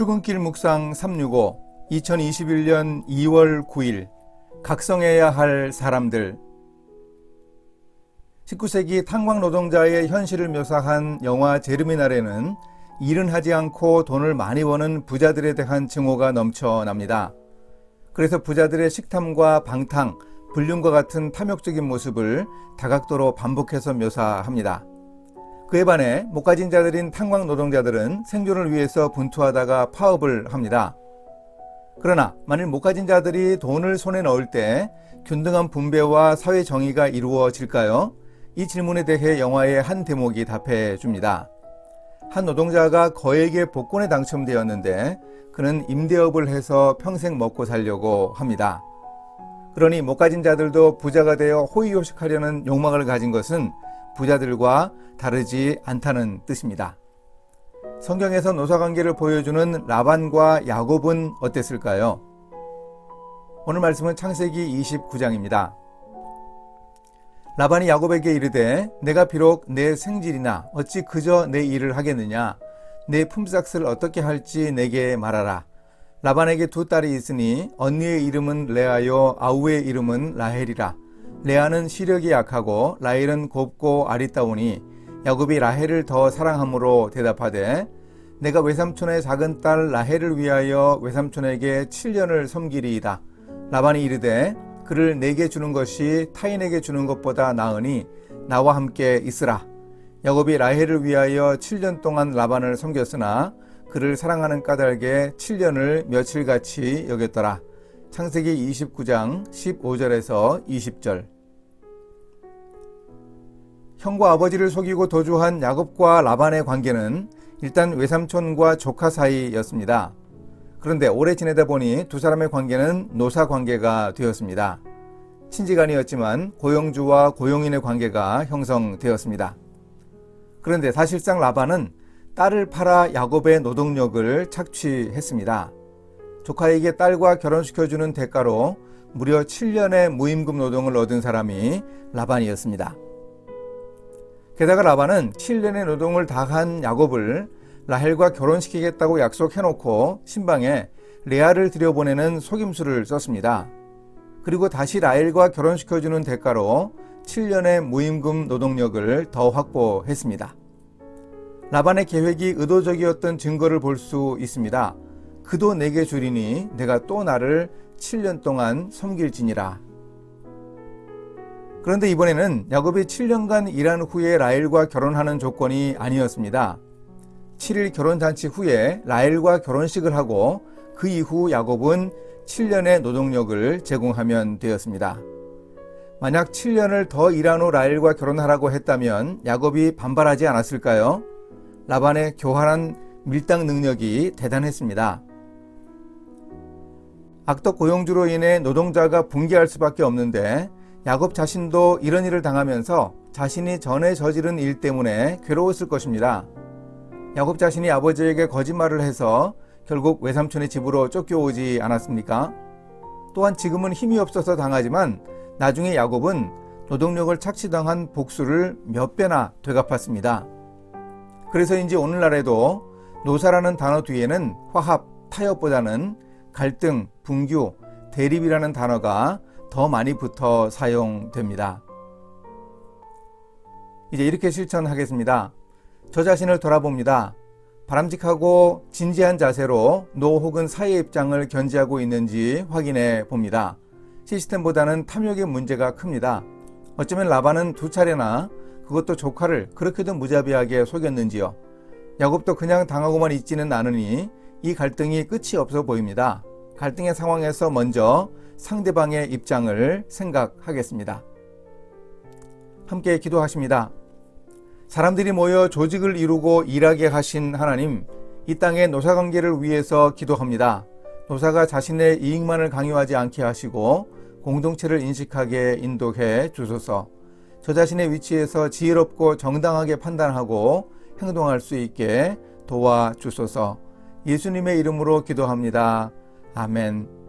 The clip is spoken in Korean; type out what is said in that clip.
출근길 묵상 365 2021년 2월 9일 각성해야 할 사람들. 19세기 탄광 노동자의 현실을 묘사한 영화 제르미날에는 일은 하지 않고 돈을 많이 버는 부자들에 대한 증오가 넘쳐납니다. 그래서 부자들의 식탐과 방탕, 불륜과 같은 탐욕적인 모습을 다각도로 반복해서 묘사합니다. 그에 반해 못 가진 자들인 탄광 노동자들은 생존을 위해서 분투하다가 파업을 합니다. 그러나 만일 못 가진 자들이 돈을 손에 넣을 때 균등한 분배와 사회 정의가 이루어질까요? 이 질문에 대해 영화의 한 대목이 답해 줍니다. 한 노동자가 거액의 복권에 당첨되었는데 그는 임대업을 해서 평생 먹고 살려고 합니다. 그러니 못 가진 자들도 부자가 되어 호의호식하려는 욕망을 가진 것은 부자들과 다르지 않다는 뜻입니다. 성경에서 노사관계를 보여주는 라반과 야곱은 어땠을까요? 오늘 말씀은 창세기 29장입니다. 라반이 야곱에게 이르되 내가 비록 내 생질이나 어찌 그저 내 일을 하겠느냐, 내 품삯을 어떻게 할지 내게 말하라. 라반에게 두 딸이 있으니 언니의 이름은 레아요 아우의 이름은 라헬이라. 레아는 시력이 약하고 라헬은 곱고 아리따우니 야곱이 라헬을 더 사랑함으로 대답하되 내가 외삼촌의 작은 딸 라헬을 위하여 외삼촌에게 7년을 섬기리이다. 라반이 이르되 그를 내게 주는 것이 타인에게 주는 것보다 나으니 나와 함께 있으라. 야곱이 라헬을 위하여 7년 동안 라반을 섬겼으나 그를 사랑하는 까닭에 7년을 며칠같이 여겼더라. 창세기 29장 15절에서 20절. 형과 아버지를 속이고 도주한 야곱과 라반의 관계는 일단 외삼촌과 조카 사이였습니다. 그런데 오래 지내다 보니 두 사람의 관계는 노사 관계가 되었습니다. 친지간이었지만 고용주와 고용인의 관계가 형성되었습니다. 그런데 사실상 라반은 딸을 팔아 야곱의 노동력을 착취했습니다. 조카에게 딸과 결혼시켜주는 대가로 무려 7년의 무임금 노동을 얻은 사람이 라반이었습니다. 게다가 라반은 7년의 노동을 다한 야곱을 라헬과 결혼시키겠다고 약속해놓고 신방에 레아를 들여보내는 속임수를 썼습니다. 그리고 다시 라헬과 결혼시켜주는 대가로 7년의 무임금 노동력을 더 확보했습니다. 라반의 계획이 의도적이었던 증거를 볼 수 있습니다. 그도 내게 주리니 내가 또 나를 7년 동안 섬길지니라. 그런데 이번에는 야곱이 7년간 일한 후에 라헬과 결혼하는 조건이 아니었습니다. 7일 결혼잔치 후에 라헬과 결혼식을 하고 그 이후 야곱은 7년의 노동력을 제공하면 되었습니다. 만약 7년을 더 일한 후 라헬과 결혼하라고 했다면 야곱이 반발하지 않았을까요? 라반의 교활한 밀당 능력이 대단했습니다. 악덕 고용주로 인해 노동자가 붕괴할 수밖에 없는데 야곱 자신도 이런 일을 당하면서 자신이 전에 저지른 일 때문에 괴로웠을 것입니다. 야곱 자신이 아버지에게 거짓말을 해서 결국 외삼촌의 집으로 쫓겨오지 않았습니까? 또한 지금은 힘이 없어서 당하지만 나중에 야곱은 노동력을 착취당한 복수를 몇 배나 되갚았습니다. 그래서인지 오늘날에도 노사라는 단어 뒤에는 화합, 타협보다는 갈등, 분규, 대립이라는 단어가 더 많이 붙어 사용됩니다. 이제 이렇게 실천하겠습니다. 저 자신을 돌아봅니다. 바람직하고 진지한 자세로 노 혹은 사의 입장을 견지하고 있는지 확인해 봅니다. 시스템보다는 탐욕의 문제가 큽니다. 어쩌면 라반은 두 차례나 그것도 조카를 그렇게도 무자비하게 속였는지요. 야곱도 그냥 당하고만 있지는 않으니 이 갈등이 끝이 없어 보입니다. 갈등의 상황에서 먼저 상대방의 입장을 생각하겠습니다. 함께 기도하십니다. 사람들이 모여 조직을 이루고 일하게 하신 하나님, 이 땅의 노사관계를 위해서 기도합니다. 노사가 자신의 이익만을 강요하지 않게 하시고 공동체를 인식하게 인도해 주소서. 저 자신의 위치에서 지혜롭고 정당하게 판단하고 행동할 수 있게 도와주소서. 예수님의 이름으로 기도합니다. 아멘.